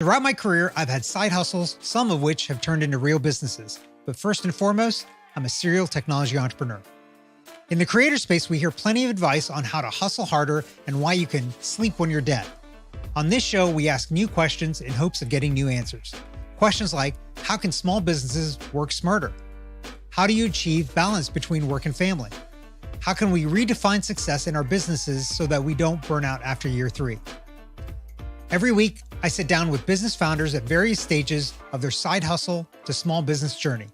Throughout my career, I've had side hustles, some of which have turned into real businesses. But first and foremost, I'm a serial technology entrepreneur. In the creator space, we hear plenty of advice on how to hustle harder and why you can sleep when you're dead. On this show, we ask new questions in hopes of getting new answers. Questions like, how can small businesses work smarter? How do you achieve balance between work and family? How can we redefine success in our businesses so that we don't burn out after year 3? Every week, I sit down with business founders at various stages of their side hustle to small business journey.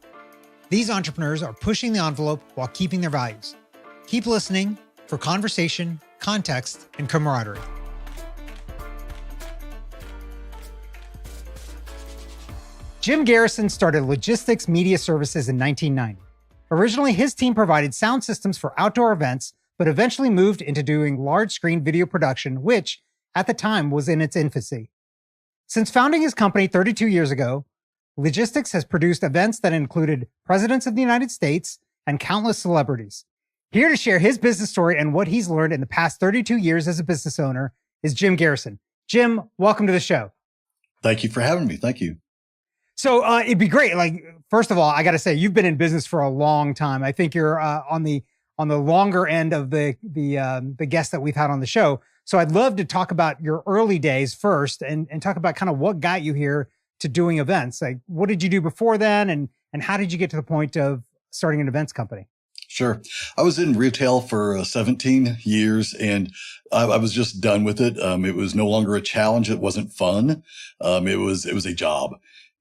These entrepreneurs are pushing the envelope while keeping their values. Keep listening for conversation, context, and camaraderie. Jim Garrison started Logistics Media Services in 1990. Originally, his team provided sound systems for outdoor events, but eventually moved into doing large-screen video production, which, at the time, was in its infancy. Since founding his company 32 years ago, Logistics has produced events that included presidents of the United States and countless celebrities. Here to share his business story and what he's learned in the past 32 years as a business owner is Jim Garrison. Jim, welcome to the show. Thank you for having me. Thank you. So it'd be great. First of all, I got to say, you've been in business for a long time. I think you're on the longer end of the guests that we've had on the show. So I'd love to talk about your early days first and talk about kind of what got you here to doing events. Like, what did you do before then? And how did you get to the point of starting an events company? Sure. I was in retail for 17 years and I was just done with it. It was no longer a challenge. It wasn't fun. It was a job.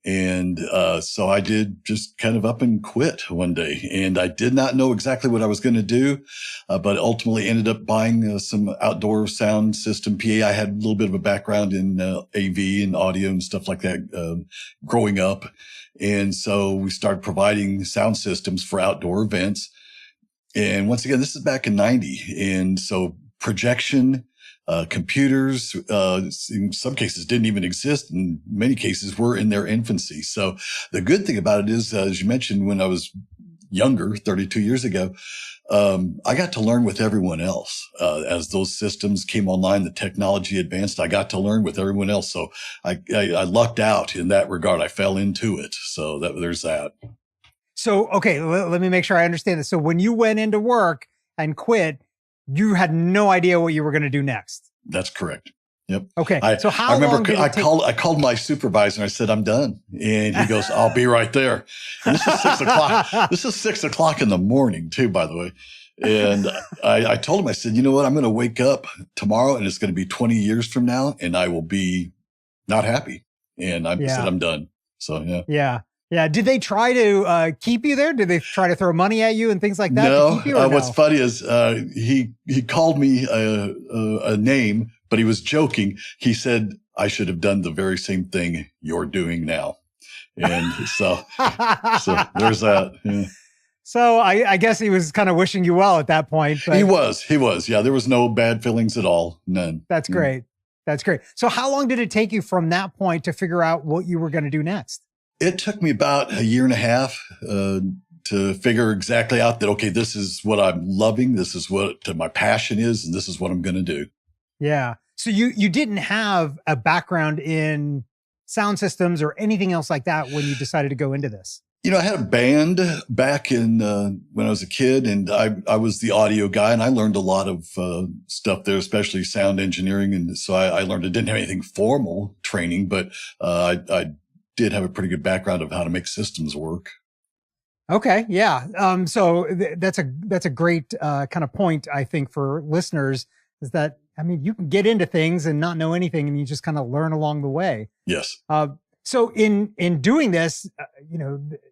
And so I did just kind of up and quit one day. And I did not know exactly what I was going to do, but ultimately ended up buying some outdoor sound system PA. I had a little bit of a background in AV and audio and stuff like that growing up. And so we started providing sound systems for outdoor events. And once again, this is back in 90. And so projection, computers, in some cases didn't even exist. In many cases were in their infancy. So the good thing about it is, as you mentioned, when I was younger, 32 years ago, I got to learn with everyone else. As those systems came online, the technology advanced, I got to learn with everyone else. So I lucked out in that regard. I fell into it. So there's that. So, okay, let me make sure I understand this. So when you went into work and quit, you had no idea what you were going to do next. That's correct. Yep. Okay. So how I remember I called my supervisor and I said, I'm done. And he goes, I'll be right there. And this is 6 o'clock. This is 6 o'clock in the morning too, by the way. And I told him, I said, you know what? I'm going to wake up tomorrow and it's going to be 20 years from now and I will be not happy. And I said, I'm done. So, yeah. Yeah. Yeah. Did they try to keep you there? Did they try to throw money at you and things like that? No. To keep you, or what's funny is he called me a name, but he was joking. He said I should have done the very same thing you're doing now, and so there's that. Yeah. So I guess he was kind of wishing you well at that point. But he was. Yeah, there was no bad feelings at all. None. That's great. That's great. So how long did it take you from that point to figure out what you were going to do next? It took me about a year and a half to figure exactly out that, okay, this is what I'm loving. This is what my passion is. And this is what I'm going to do. Yeah. So you didn't have a background in sound systems or anything else like that when you decided to go into this? You know, I had a band back in when I was a kid, and I was the audio guy, and I learned a lot of stuff there, especially sound engineering. And so I learned. I didn't have anything formal training, but I did have a pretty good background of how to make systems work. Okay. Yeah. So that's a great kind of point, I think, for listeners, is that, I mean, you can get into things and not know anything and you just kind of learn along the way. Yes. So in doing this,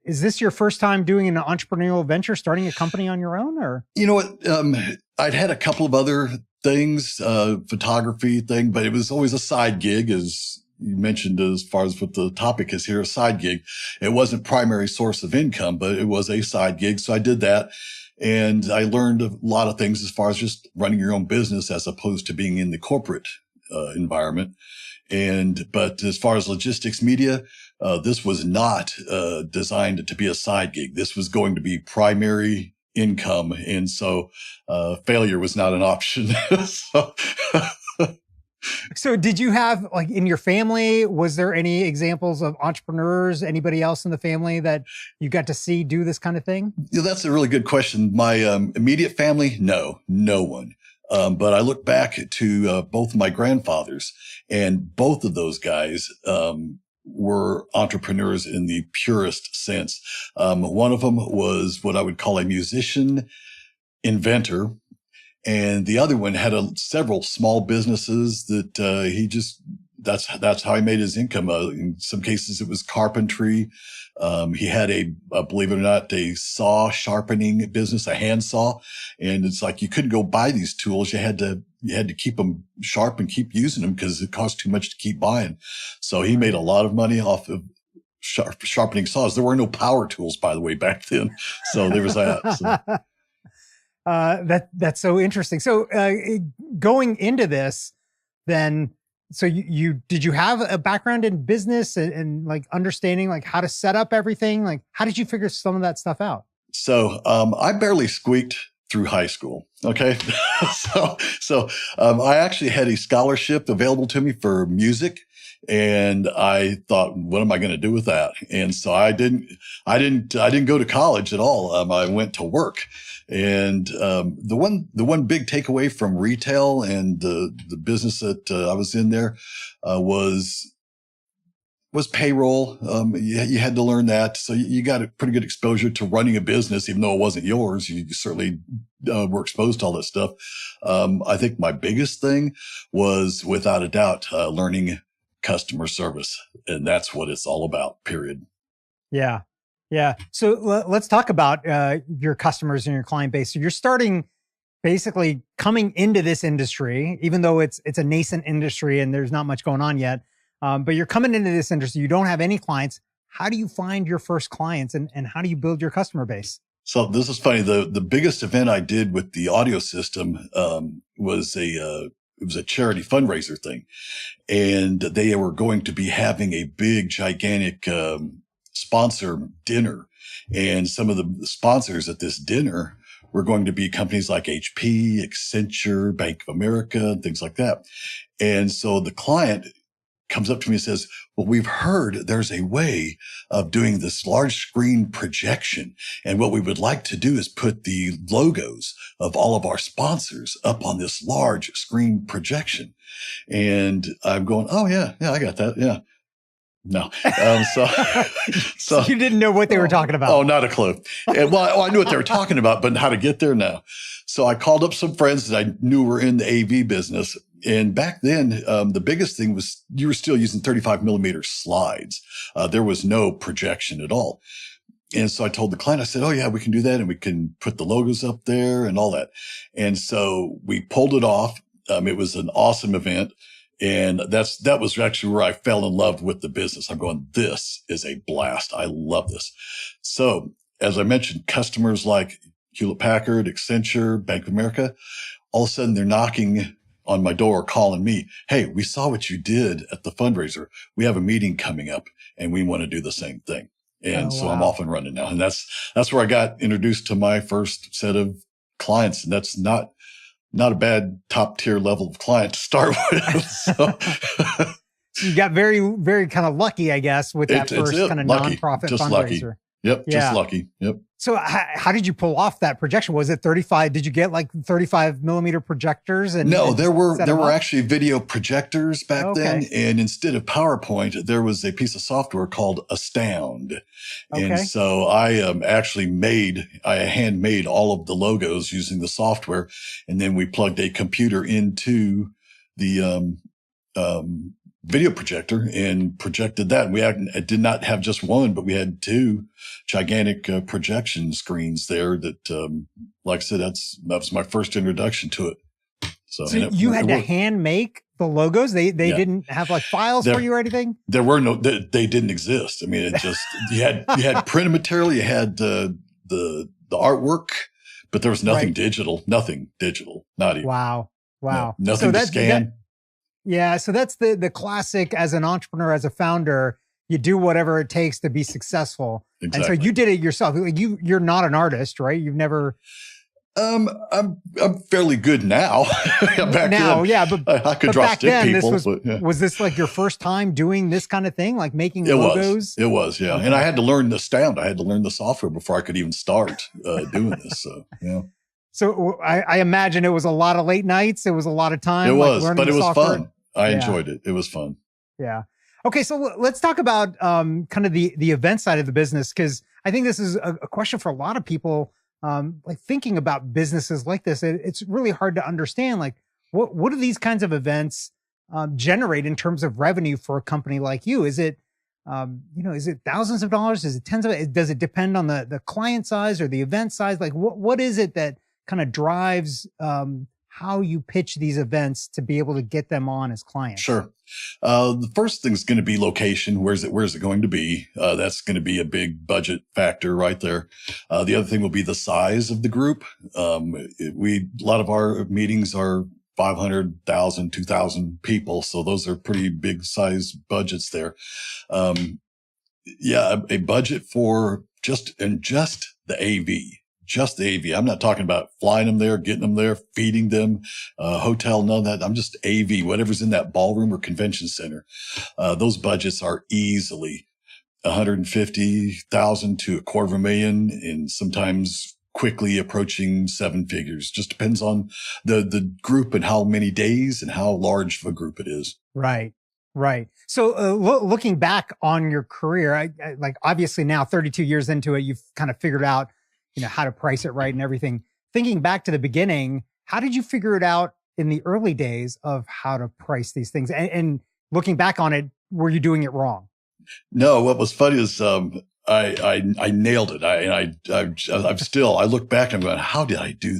is this your first time doing an entrepreneurial venture, starting a company on your own, or? You know what? I'd had a couple of other things, photography thing, but it was always a side gig, as you mentioned, as far as what the topic is here, a side gig. It wasn't primary source of income, but it was a side gig. So I did that. And I learned a lot of things as far as just running your own business as opposed to being in the corporate environment. But as far as logistics media, this was not designed to be a side gig. This was going to be primary income. And so failure was not an option. So So did you have, like, in your family, was there any examples of entrepreneurs, anybody else in the family that you got to see do this kind of thing? That's a really good question. My immediate family, no one. But I look back to both of my grandfathers, and both of those guys were entrepreneurs in the purest sense. One of them was what I would call a musician inventor. And the other one had several small businesses that that's how he made his income. In some cases, it was carpentry. He had believe it or not, a saw sharpening business, a hand saw. And it's like you couldn't go buy these tools. You had to keep them sharp and keep using them because it cost too much to keep buying. So he made a lot of money off of sharpening saws. There were no power tools, by the way, back then. So there was that. So. That's so interesting. So going into this, then, so did you have a background in business and like understanding like how to set up everything? Like, how did you figure some of that stuff out? So I barely squeaked through high school. Okay. so I actually had a scholarship available to me for music. And I thought, what am I going to do with that? And so I didn't go to college at all. I went to work. And the one big takeaway from retail and the business that I was in there was payroll. You had to learn that. So you got a pretty good exposure to running a business, even though it wasn't yours. You certainly were exposed to all that stuff. I think my biggest thing was, without a doubt, learning customer service. And that's what it's all about, period. Yeah. Yeah. So let's talk about your customers and your client base. So you're starting basically coming into this industry, even though it's a nascent industry and there's not much going on yet. But you're coming into this industry. You don't have any clients. How do you find your first clients and how do you build your customer base? So this is funny. The biggest event I did with the audio system was it was a charity fundraiser thing. And they were going to be having a big, gigantic sponsor dinner. And some of the sponsors at this dinner were going to be companies like HP, Accenture, Bank of America, things like that. And so the client comes up to me and says, well, we've heard there's a way of doing this large screen projection. And what we would like to do is put the logos of all of our sponsors up on this large screen projection. And I'm going, oh yeah, I got that. Yeah. No. So you didn't know what they were talking about. Oh, not a clue. Well, I knew what they were talking about, but how to get there? No. So I called up some friends that I knew were in the AV business. And back then, the biggest thing was you were still using 35 millimeter slides. There was no projection at all. And so I told the client, I said, oh yeah, we can do that. And we can put the logos up there and all that. And so we pulled it off. It was an awesome event. And that was actually where I fell in love with the business. I'm going, this is a blast. I love this. So as I mentioned, customers like Hewlett Packard, Accenture, Bank of America, all of a sudden they're knocking on my door, calling me. Hey, we saw what you did at the fundraiser. We have a meeting coming up and we want to do the same thing. And so I'm off and running now. And that's where I got introduced to my first set of clients. And that's not a bad top tier level of client to start with. So you got very, very kind of lucky, I guess, with that first kind of nonprofit just fundraiser. Lucky. Yep. Yeah. Just lucky. Yep. So how did you pull off that projection? Was it 35? Did you get like 35 millimeter projectors? No, there were actually video projectors back then. And instead of PowerPoint, there was a piece of software called Astound. And so I handmade all of the logos using the software. And then we plugged a computer into the, video projector and projected that. And I did not have just one, but we had two gigantic projection screens there that, like I said, that was my first introduction to it. So you had to hand make the logos. They didn't have like files for you or anything. There were no, they didn't exist. I mean, it just, you had printed material, you had the artwork, but there was nothing digital, not even. Wow. No, nothing to scan. Yeah. So that's the classic, as an entrepreneur, as a founder, you do whatever it takes to be successful. Exactly. And so you did it yourself. Like you're not an artist, right? You've never. I'm fairly good now. Back Now, then, yeah, I could but draw back stick then, people. this But, yeah. was this like your first time doing this kind of thing, like making It logos? yeah. And I Okay. had to learn the sound. I had to learn the software before I could even start doing this. So, yeah, So I imagine it was a lot of late nights. It was a lot of it time, like was, learning but the it was software. fun. I Yeah. enjoyed it. It was fun. Yeah. Okay. So let's talk about kind of the event side of the business, because I think this is a question for a lot of people. Like thinking about businesses like this, it's really hard to understand. Like, what do these kinds of events generate in terms of revenue for a company like you? Is it is it thousands of dollars? Is it tens of? Does it depend on the client size or the event size? Like, what is it that kind of drives how you pitch these events to be able to get them on as clients? Sure. The first thing is going to be location. Where's it going to be? That's going to be a big budget factor right there. The other thing will be the size of the group. A lot of our meetings are 500,000, 2,000 people. So those are pretty big size budgets there. Yeah, a budget for just the AV. Just the AV. I'm not talking about flying them there, getting them there, feeding them, hotel, none of that. I'm just AV, whatever's in that ballroom or convention center. Those budgets are easily 150,000 to $250,000, and sometimes quickly approaching seven figures. Just depends on the group and how many days and how large of a group it is. Right. Right. So looking back on your career, I like obviously now 32 years into it, you've kind of figured out, how to price it right and everything. Thinking back to the beginning, how did you figure it out in the early days of how to price these things? And looking back on it, were you doing it wrong? No, what was funny is I nailed it. I look back and I'm going, how did I do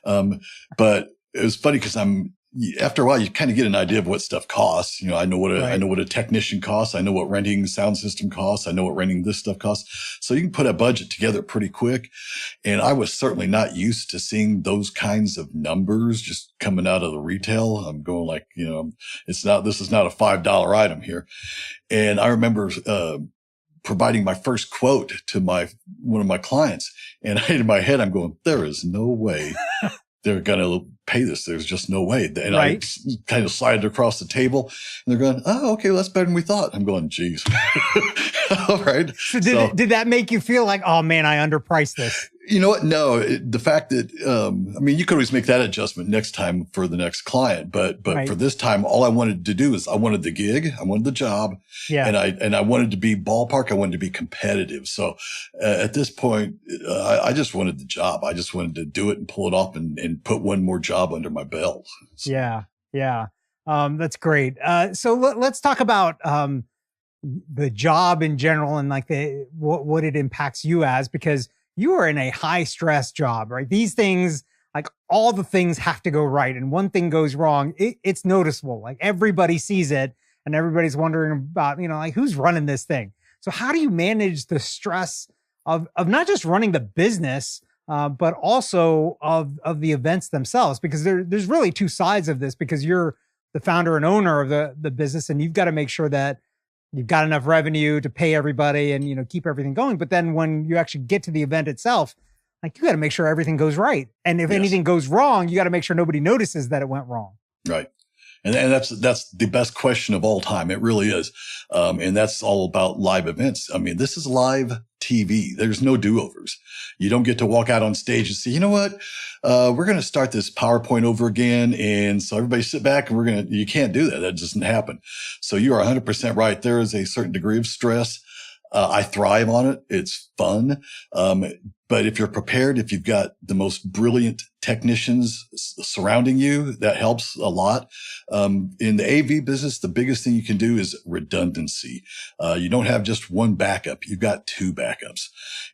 that? But it was funny because after a while, you kind of get an idea of what stuff costs. I know what a technician costs. I know what renting the sound system costs. I know what renting this stuff costs. So you can put a budget together pretty quick. And I was certainly not used to seeing those kinds of numbers just coming out of the retail. I'm going like, this is not a $5 item here. And I remember, providing my first quote to one of my clients. And in my head, I'm going, there is no way they're going to pay this. There's just no way. And Right. I kind of slided across the table and they're going, oh, okay, well, that's better than we thought. I'm going, geez. All right. So did that make you feel like, oh man, I underpriced this? You know what? No, the fact that, you could always make that adjustment next time for the next client, but Right. for this time, all I wanted to do is I wanted the gig, I wanted the job, Yeah. and I wanted to be ballpark. I wanted to be competitive. So at this point, I just wanted the job. I just wanted to do it and pull it off and put one more job under my belt. So, Yeah. Yeah. That's great. So let's talk about the job in general and like what it impacts you as, because you are in a high stress job, right? These things, like all the things have to go right. And one thing goes wrong, it's noticeable. Like everybody sees it and everybody's wondering about, like who's running this thing? So how do you manage the stress of not just running the business, but also of the events themselves? Because there's really two sides of this, because you're the founder and owner of the business, and you've got to make sure that you've got enough revenue to pay everybody and, keep everything going. But then when you actually get to the event itself, like you got to make sure everything goes right. And if anything goes wrong, you got to make sure nobody notices that it went wrong. Right. And that's the best question of all time. It really is. And that's all about live events. This is live TV. There's no do-overs. You don't get to walk out on stage and say, you know what? We're going to start this PowerPoint over again. And so everybody sit back and you can't do that. That doesn't happen. So you are 100% right. There is a certain degree of stress. I thrive on it. It's fun. But if you're prepared, if you've got the most brilliant technicians surrounding you, that helps a lot. In the AV business, the biggest thing you can do is redundancy. You don't have just one backup. You've got two backups.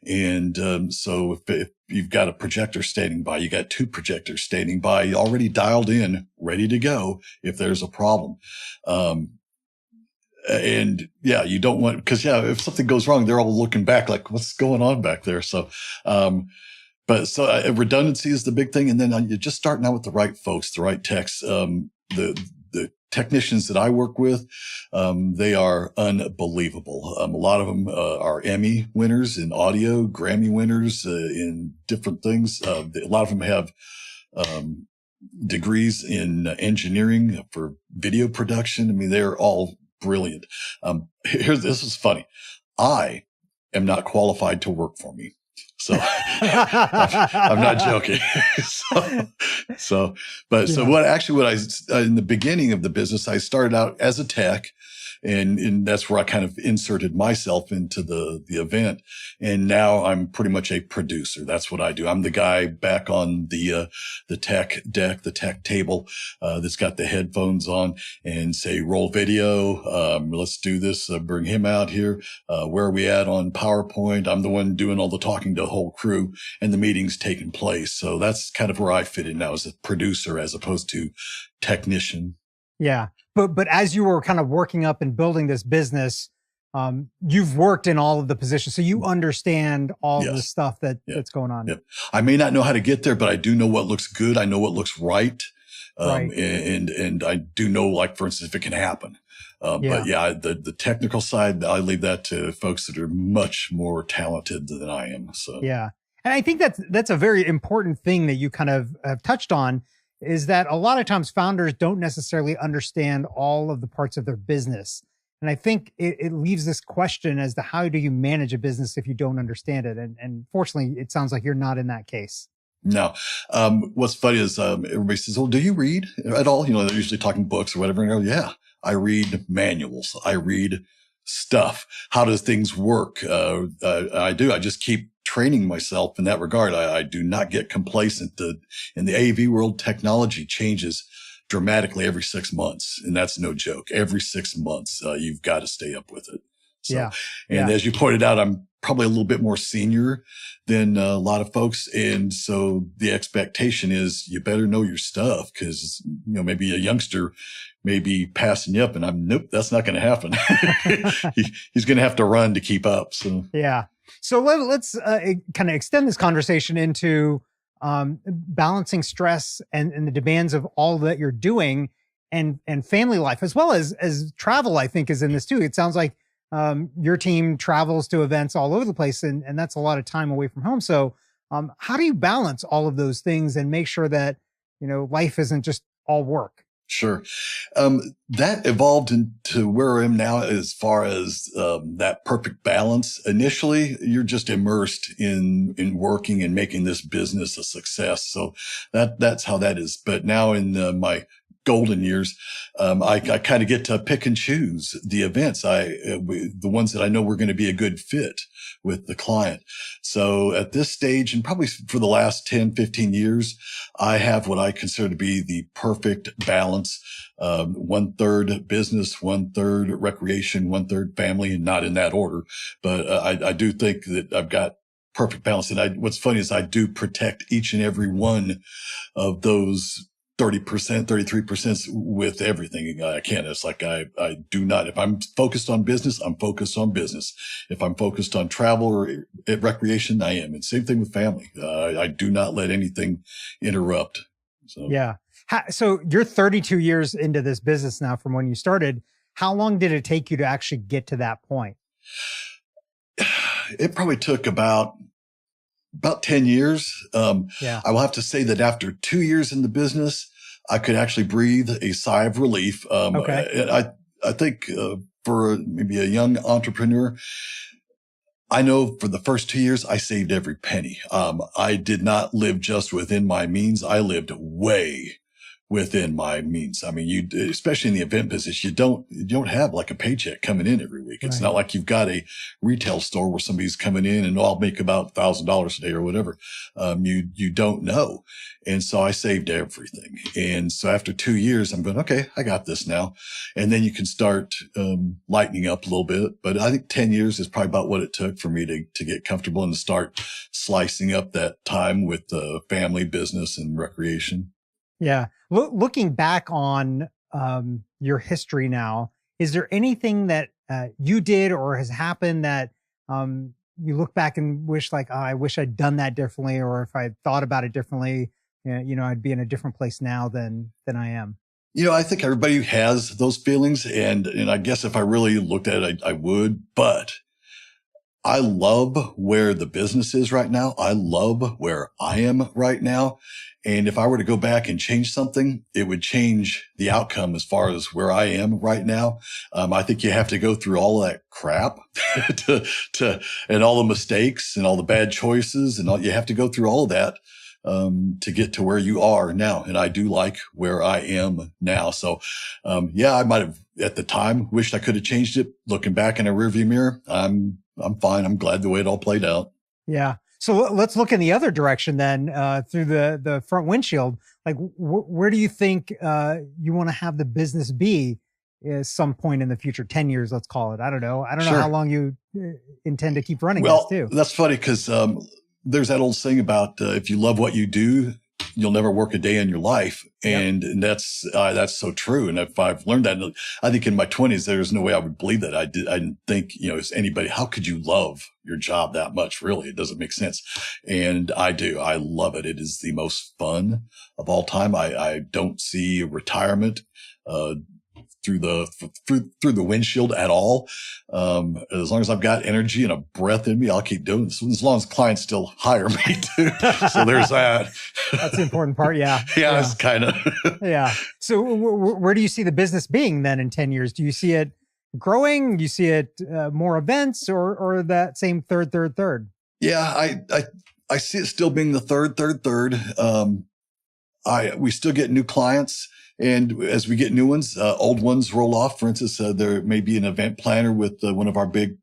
And so if you've got a projector standing by, you got two projectors standing by, already dialed in, ready to go if there's a problem. And you don't want, because if something goes wrong, they're all looking back like, what's going on back there? So, redundancy is the big thing. And then you're just starting out with the right folks, the right techs. The technicians that I work with, they are unbelievable. A lot of them are Emmy winners in audio, Grammy winners in different things. A lot of them have degrees in engineering for video production. I mean, they're all brilliant. This is funny. I am not qualified to work for me. So I'm not joking. So in the beginning of the business, I started out as a tech. And that's where I kind of inserted myself into the event. And now I'm pretty much a producer. That's what I do. I'm the guy back on the tech deck, the tech table, that's got the headphones on and say, roll video. Let's do this. Bring him out here. Where are we at on PowerPoint? I'm the one doing all the talking to the whole crew and the meetings taking place. So that's kind of where I fit in now as a producer as opposed to technician. Yeah. But as you were kind of working up and building this business, you've worked in all of the positions. So you understand all the stuff that's going on. Yep. I may not know how to get there, but I do know what looks good. I know what looks right. And I do know, like, for instance, if it can happen. But yeah, the technical side, I leave that to folks that are much more talented than I am. So yeah. And I think that's a very important thing that you kind of have touched on, is that a lot of times founders don't necessarily understand all of the parts of their business. And I think it leaves this question as to how do you manage a business if you don't understand it? And fortunately, it sounds like you're not in that case. No. What's funny is everybody says, well, do you read at all? You know, they're usually talking books or whatever. And I go, yeah, I read manuals. I read stuff. How does things work? I do. I just keep training myself in that regard. I do not get complacent. In the AV world, technology changes dramatically every 6 months. And that's no joke. Every 6 months, you've got to stay up with it. So, as you pointed out, I'm probably a little bit more senior than a lot of folks. And so the expectation is you better know your stuff, because, you know, maybe a youngster may be passing you up and nope, that's not going to happen. He's going to have to run to keep up. So, yeah. So let's kind of extend this conversation into balancing stress and the demands of all that you're doing and family life, as well as travel, I think, is in this too. It sounds like your team travels to events all over the place, and that's a lot of time away from home. So how do you balance all of those things and make sure that, you know, life isn't just all work? Sure. That evolved into where I am now as far as that perfect balance. Initially, you're just immersed in working and making this business a success. So that's how that is. But now in my golden years, I kind of get to pick and choose the events. The ones that I know were going to be a good fit with the client. So at this stage, and probably for the last 10, 15 years, I have what I consider to be the perfect balance. 1/3 business, 1/3 recreation, 1/3 family, and not in that order. But I do think that I've got perfect balance. And what's funny is I do protect each and every one of those 30%, 33% with everything I can. It's like I do not, if I'm focused on business, I'm focused on business. If I'm focused on travel or recreation, I am. And same thing with family. I do not let anything interrupt. So yeah. So you're 32 years into this business now from when you started. How long did it take you to actually get to that point? It probably took about 10 years. I will have to say that after 2 years in the business, I could actually breathe a sigh of relief. I think for maybe a young entrepreneur, I know for the first 2 years, I saved every penny. I did not live just within my means. I lived way within my means. I mean, especially in the event business, you don't have like a paycheck coming in every week. It's not like you've got a retail store where somebody's coming in and I'll make about $1,000 a day or whatever. You don't know. And so I saved everything. And so after 2 years, I'm going, okay, I got this now. And then you can start, lightening up a little bit. But I think 10 years is probably about what it took for me to get comfortable and to start slicing up that time with family, business, and recreation. Yeah. Looking back on your history now, is there anything that you did or has happened that you look back and wish like, oh, I wish I'd done that differently, or if I thought about it differently, you know, I'd be in a different place now than I am? I think everybody has those feelings. And I guess if I really looked at it, I would, but I love where the business is right now. I love where I am right now. And if I were to go back and change something, it would change the outcome as far as where I am right now. I think you have to go through all of that crap and all the mistakes and all the bad choices and you have to go through all of that, to get to where you are now. And I do like where I am now. So, yeah, I might have at the time wished I could have changed it. Looking back in a rearview mirror, I'm fine. I'm glad the way it all played out. Yeah. So let's look in the other direction then, through the front windshield. Like, where do you think you want to have the business be at some point in the future? 10 years, let's call it. I don't know. I don't know how long you intend to keep running this too. That's funny because there's that old saying about if you love what you do, you'll never work a day in your life. And that's so true. And if I've learned that, I think in my 20s, there's no way I would believe that. I didn't think, as anybody, how could you love your job that much? Really, it doesn't make sense. And I do. I love it. It is the most fun of all time. I don't see retirement, through the windshield at all. As long as I've got energy and a breath in me, I'll keep doing this. As long as clients still hire me too. So there's that. That's the important part. Yeah. Yeah. It's kind of. Yeah. So where do you see the business being then in 10 years? Do you see it growing? Do you see it more events or that same third? Yeah. I see it still being the third. We still get new clients. And as we get new ones, old ones roll off. For instance, there may be an event planner with one of our big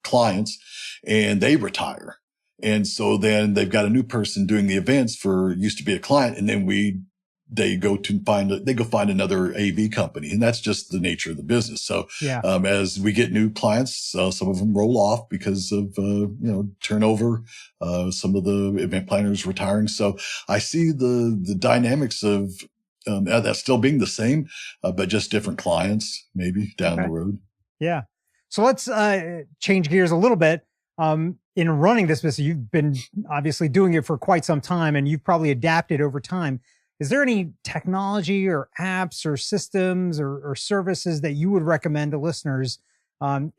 clients and they retire. And so then they've got a new person doing the events used to be a client. And then they go find another AV company. And that's just the nature of the business. So, as we get new clients, some of them roll off because of, turnover, some of the event planners retiring. So I see the dynamics of, that's still being the same, but just different clients maybe down the road. Yeah. So let's change gears a little bit. In running this business, you've been obviously doing it for quite some time and you've probably adapted over time. Is there any technology or apps or systems or services that you would recommend to listeners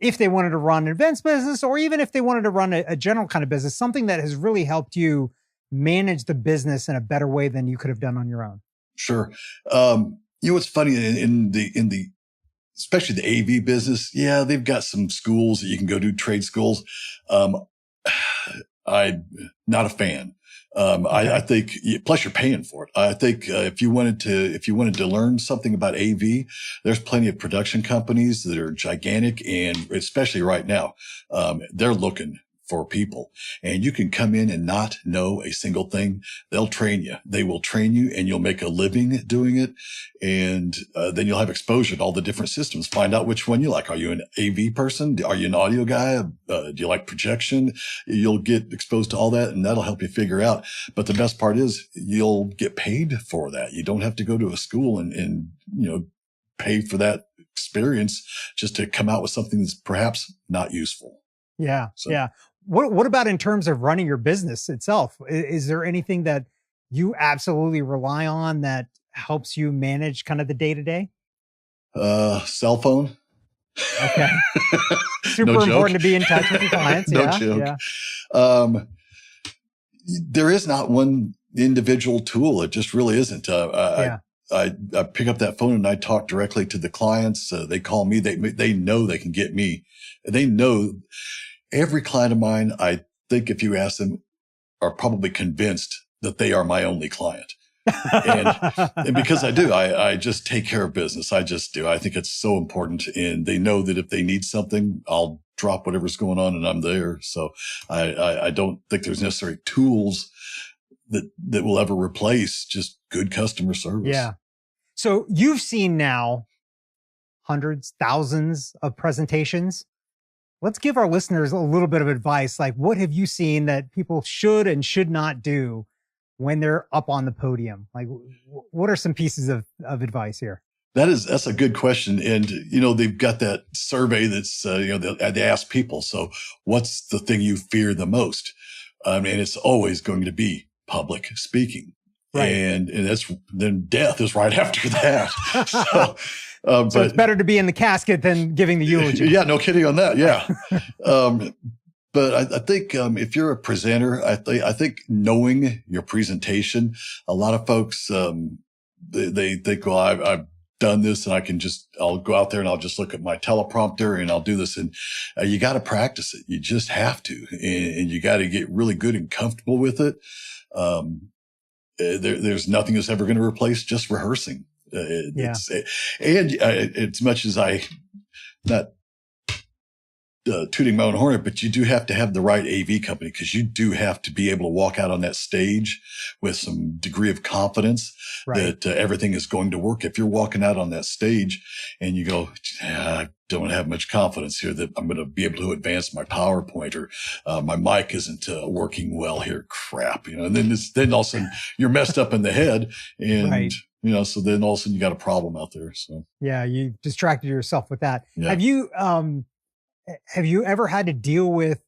if they wanted to run an events business or even if they wanted to run a general kind of business, something that has really helped you manage the business in a better way than you could have done on your own? Sure. What's funny in the especially the AV business, they've got some schools that you can go to, trade schools. I'm not a fan. I think, plus you're paying for it. I think, if you wanted to learn something about AV, there's plenty of production companies that are gigantic. And especially right now, they're looking for people and you can come in and not know a single thing. They'll train you. They will train you and you'll make a living doing it. And then you'll have exposure to all the different systems. Find out which one you like. Are you an AV person? Are you an audio guy? Do you like projection? You'll get exposed to all that and that'll help you figure out. But the best part is you'll get paid for that. You don't have to go to a school and pay for that experience just to come out with something that's perhaps not useful. Yeah. So. Yeah. What about in terms of running your business itself? Is there anything that you absolutely rely on that helps you manage kind of the day to day? Cell phone. Okay. Super important to be in touch with your clients. No joke. Yeah. There is not one individual tool. It just really isn't. I pick up that phone and I talk directly to the clients. They call me. They know they can get me. They know. Every client of mine, I think if you ask them, are probably convinced that they are my only client. And because I do, I just take care of business. I just do. I think it's so important. And they know that if they need something, I'll drop whatever's going on and I'm there. So I don't think there's necessarily tools that will ever replace just good customer service. Yeah. So you've seen now hundreds, thousands of presentations. Let's give our listeners a little bit of advice. Like, what have you seen that people should and should not do when they're up on the podium? Like, what are some pieces of advice here? That's a good question. And, they've got that survey that's, they ask people. So what's the thing you fear the most? And it's always going to be public speaking. Right. And then death is right after that. So it's better to be in the casket than giving the eulogy. Yeah, no kidding on that. Yeah. But I think if you're a presenter, I think knowing your presentation, a lot of folks they think, well, I've done this and I'll go out there and I'll just look at my teleprompter and I'll do this. And you got to practice it. You just have to, and you got to get really good and comfortable with it. There's nothing that's ever going to replace just rehearsing. As much as not tooting my own horn, but you do have to have the right AV company, because you do have to be able to walk out on that stage with some degree of confidence that everything is going to work. If you're walking out on that stage and you go, I don't have much confidence here that I'm going to be able to advance my PowerPoint, or my mic isn't working well here. Crap, and then all of a sudden you're messed up in the head, and so then all of a sudden you got a problem out there. So yeah, you distracted yourself with that. Yeah. Have you ever had to deal with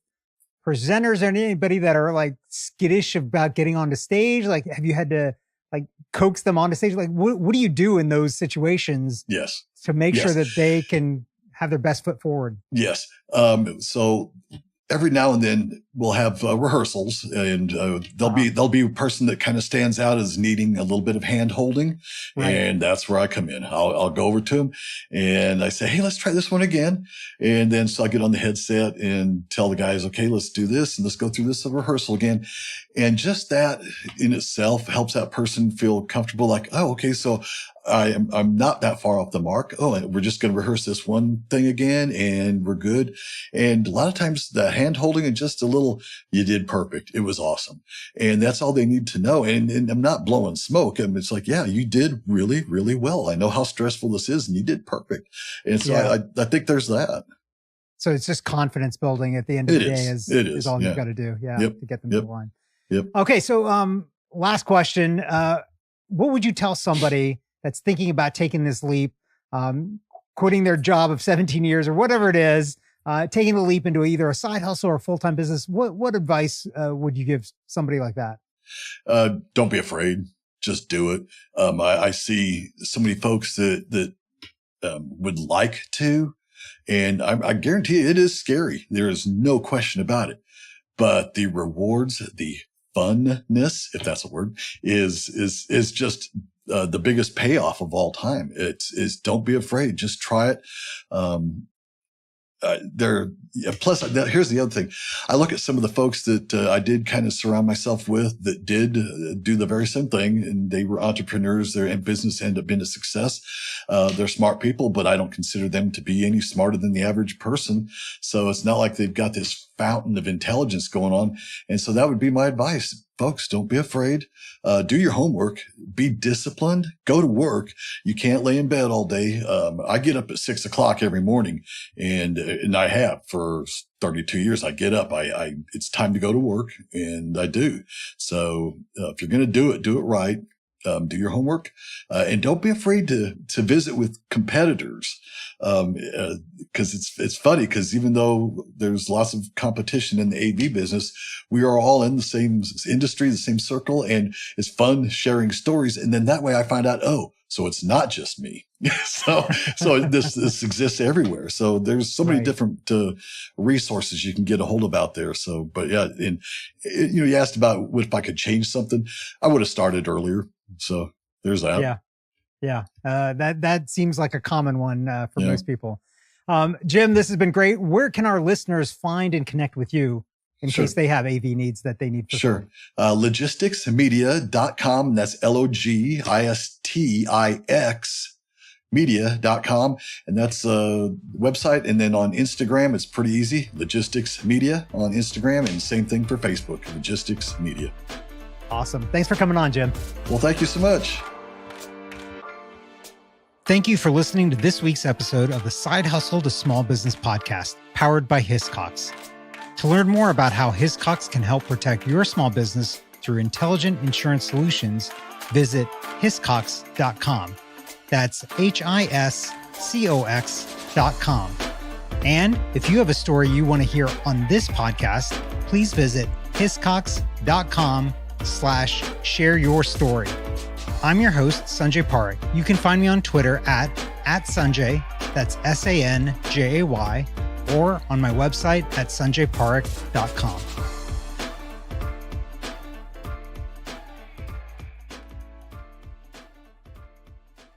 presenters or anybody that are like skittish about getting onto stage? Like, have you had to like coax them onto stage? Like, what do you do in those situations? Yes. To make sure that they can have their best foot forward? Yes. So every now and then we'll have rehearsals, and there'll be a person that kind of stands out as needing a little bit of hand holding. Right. And that's where I come in. I'll go over to him and I say, hey, let's try this one again. And then so I get on the headset and tell the guys, okay, let's do this and let's go through this rehearsal again. And just that in itself helps that person feel comfortable. Like, oh, okay, so I'm not that far off the mark. Oh, and we're just going to rehearse this one thing again and we're good. And a lot of times the hand holding and just a little, you did perfect. It was awesome. And that's all they need to know. And I'm not blowing smoke. It's like, yeah, you did really, really well. I know how stressful this is and you did perfect. And so I think there's that. So it's just confidence building at the end of the day is all you've got to do. Yeah. To get them to the line. Yep. Okay. So, last question. What would you tell somebody that's thinking about taking this leap, quitting their job of 17 years or whatever it is, taking the leap into either a side hustle or a full-time business? What advice would you give somebody like that? Don't be afraid. Just do it. I see so many folks that would like to, and I guarantee you it is scary. There is no question about it. But the rewards, the funness, if that's a word, is just the biggest payoff of all time. Don't be afraid. Just try it. Plus, here's the other thing. I look at some of the folks that I did kind of surround myself with that did do the very same thing, and they were entrepreneurs. Their business ended up being a success. They're smart people, but I don't consider them to be any smarter than the average person. So it's not like they've got this fountain of intelligence going on. And so that would be my advice. Folks, don't be afraid. Do your homework. Be disciplined. Go to work. You can't lay in bed all day. I get up at 6 o'clock every morning, and I have for 32 years. I get up. It's time to go to work, and I do. So if you're going to do it right. Do your homework, and don't be afraid to visit with competitors. Cause it's funny, cause even though there's lots of competition in the AV business, we are all in the same industry, the same circle, and it's fun sharing stories. And then that way I find out, oh, so it's not just me. so this exists everywhere. So there's so many different resources you can get a hold of out there. So, but yeah, and you asked about what if I could change something. I would have started earlier. So there's that. Yeah. That seems like a common one for most people. Jim, this has been great. Where can our listeners find and connect with you in case they have AV needs that they need? Sure. Logisticsmedia.com. That's LOGISTIX media.com. And that's a website. And then on Instagram, it's pretty easy. Logistics Media on Instagram, and same thing for Facebook, Logistics Media. Awesome. Thanks for coming on, Jim. Well, thank you so much. Thank you for listening to this week's episode of the Side Hustle to Small Business podcast, powered by Hiscox. To learn more about how Hiscox can help protect your small business through intelligent insurance solutions, visit hiscox.com. That's HISCOX.com. And if you have a story you want to hear on this podcast, please visit hiscox.com/stories. patreon.com/share your story. I'm your host, Sanjay Parekh. You can find me on Twitter at Sanjay, that's Sanjay, or on my website at sanjayparekh.com.